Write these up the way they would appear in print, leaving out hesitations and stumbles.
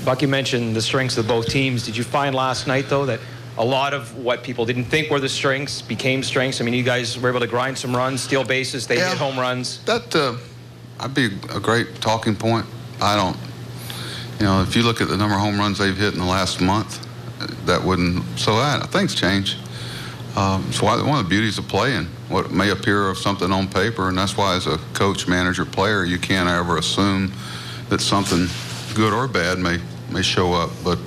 Bucky mentioned the strengths of both teams. Did you find last night, though, that a lot of what people didn't think were the strengths became strengths? I mean, you guys were able to grind some runs, steal bases, they hit home runs. That'd be a great talking point. I don't, if you look at the number of home runs they've hit in the last month, that wouldn't, things change. It's one of the beauties of playing, what may appear of something on paper, and that's why as a coach, manager, player, you can't ever assume that something good or bad may show up, but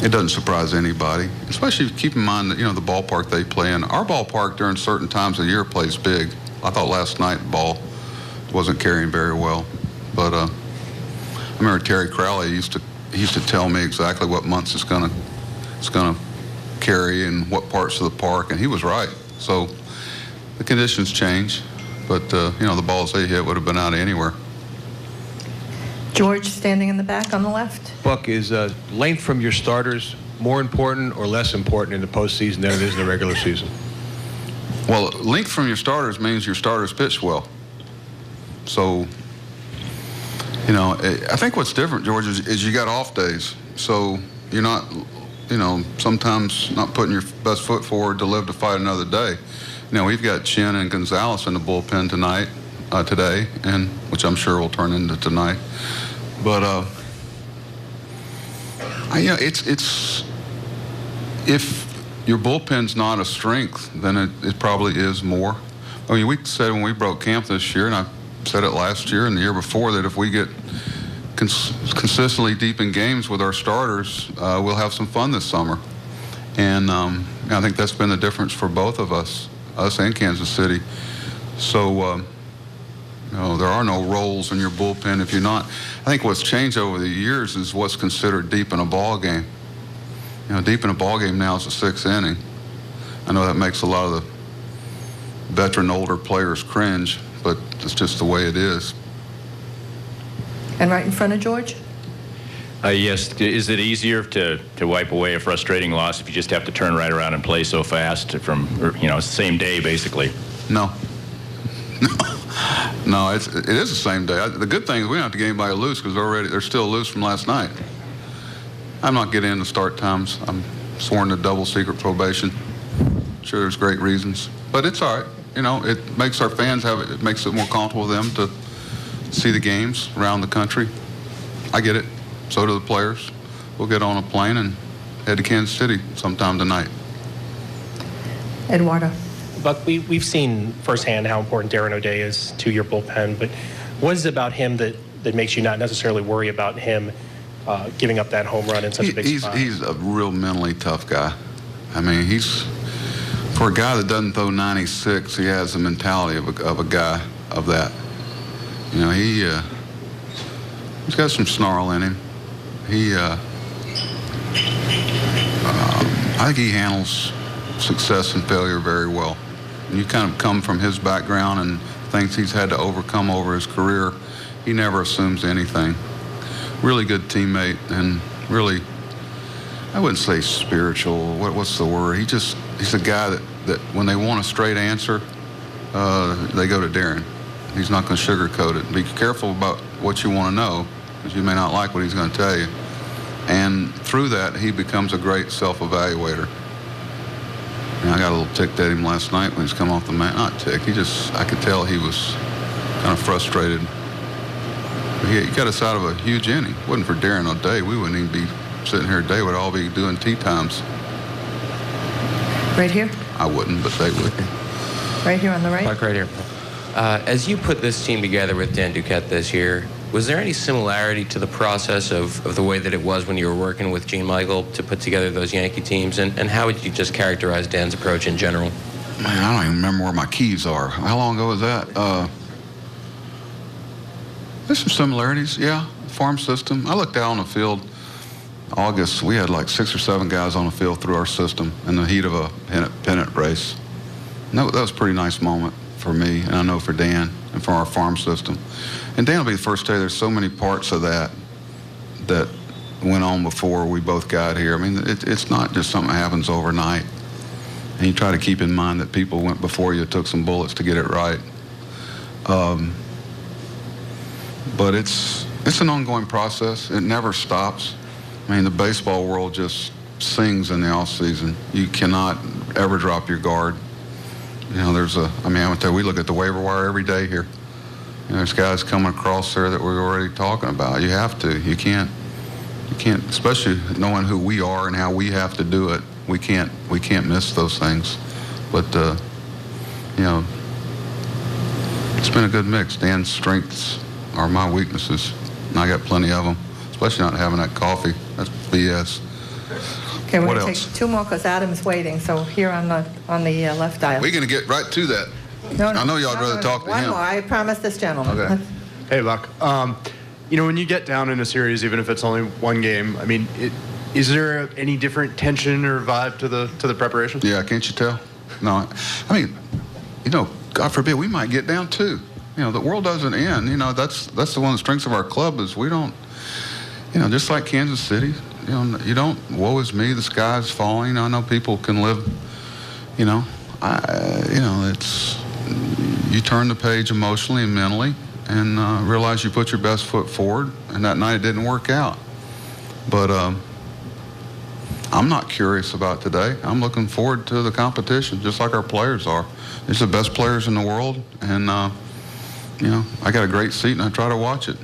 it doesn't surprise anybody, especially keep in mind that, the ballpark they play in. Our ballpark during certain times of the year plays big. I thought last night the ball wasn't carrying very well, but I remember Terry Crowley used to tell me exactly what months it's gonna carry and what parts of the park, and he was right. So the conditions change, but the balls they hit would have been out of anywhere. George, standing in the back on the left. Buck, is length from your starters more important or less important in the postseason than it is in the regular season? Well, length from your starters means your starters pitch well. So, I think what's different, George, is you got off days. So you're not, sometimes not putting your best foot forward to live to fight another day. We've got Chin and Gonzalez in the bullpen today, and which I'm sure will turn into tonight. But it's if your bullpen's not a strength, then it probably is more. I mean, we said when we broke camp this year, and I said it last year and the year before, that if we get consistently deep in games with our starters, we'll have some fun this summer. And I think that's been the difference for both of us and Kansas City. So, there are no roles in your bullpen if you're not. I think what's changed over the years is what's considered deep in a ball game. Deep in a ball game now is the sixth inning. I know that makes a lot of the veteran, older players cringe, but it's just the way it is. And right in front of George? Yes. Is it easier to wipe away a frustrating loss if you just have to turn right around and play so fast from, same day, basically? No. No, it is the same day. The good thing is we don't have to get anybody loose because they're still loose from last night. I'm not getting into start times. I'm sworn to double secret probation. Sure, there's great reasons, but it's all right. It makes our fans it makes it more comfortable for them to see the games around the country. I get it. So do the players. We'll get on a plane and head to Kansas City sometime tonight. Eduardo. Buck, we've seen firsthand how important Darren O'Day is to your bullpen, but what is it about him that makes you not necessarily worry about him giving up that home run in such a big spot? He's a real mentally tough guy. I mean, for a guy that doesn't throw 96, he has the mentality of a guy of that. He's got some snarl in him. I think he handles success and failure very well. You kind of come from his background and things he's had to overcome over his career. He never assumes anything. Really good teammate, and really, I wouldn't say spiritual. What's the word? He's a guy that when they want a straight answer, they go to Darren. He's not going to sugarcoat it. Be careful about what you want to know, because you may not like what he's going to tell you. And through that, he becomes a great self-evaluator. I got a little ticked at him last night when he's come off the mound. Not ticked. I could tell he was kind of frustrated. But he got us out of a huge inning. If it wasn't for Darren O'Day, we wouldn't even be sitting here today. We'd all be doing tea times. Right here? I wouldn't, but they would. Right here on the right? Mark, right here. As you put this team together with Dan Duquette this year, was there any similarity to the process of the way that it was when you were working with Gene Michael to put together those Yankee teams? And how would you just characterize Dan's approach in general? Man, I don't even remember where my keys are. How long ago was that? There's some similarities, yeah. Farm system. I looked out on the field August. We had like 6 or 7 guys on the field through our system in the heat of a pennant race. And that was a pretty nice moment for me, and I know for Dan and for our farm system. And Dan will be the first to tell you there's so many parts of that went on before we both got here. I mean, it's not just something that happens overnight. And you try to keep in mind that people went before you, took some bullets to get it right. But it's It's an ongoing process. It never stops. I mean, the baseball world just sings in the off season. You cannot ever drop your guard. You know, I'm gonna tell you, we look at the waiver wire every day here. You know, there's guys coming across there that we're already talking about. You have to. You can't, especially knowing who we are and how we have to do it. We can't miss those things. But, you know, it's been a good mix. Dan's strengths are my weaknesses, and I got plenty of them, especially not having that coffee. That's BS. Okay, we're What going to else? take 2 more because Adam's waiting. So here on the left aisle. We're going to get right to that. No, I know y'all would rather talk to One him. more. I promised this gentleman. Okay. Hey, Buck. You know, when you get down in a series, even if it's only one game, I mean, is there any different tension or vibe to the preparation? Yeah, can't you tell? No, I mean, you know, God forbid we might get down 2. You know, the world doesn't end. You know, that's the one of the strengths of our club is we don't, you know, just like Kansas City, you know, you don't, woe is me, the sky's falling. I know people can live, you know, you know, you turn the page emotionally and mentally and realize you put your best foot forward, and that night it didn't work out. But I'm not curious about today. I'm looking forward to the competition, just like our players are. These are the best players in the world, and, you know, I got a great seat, and I try to watch it.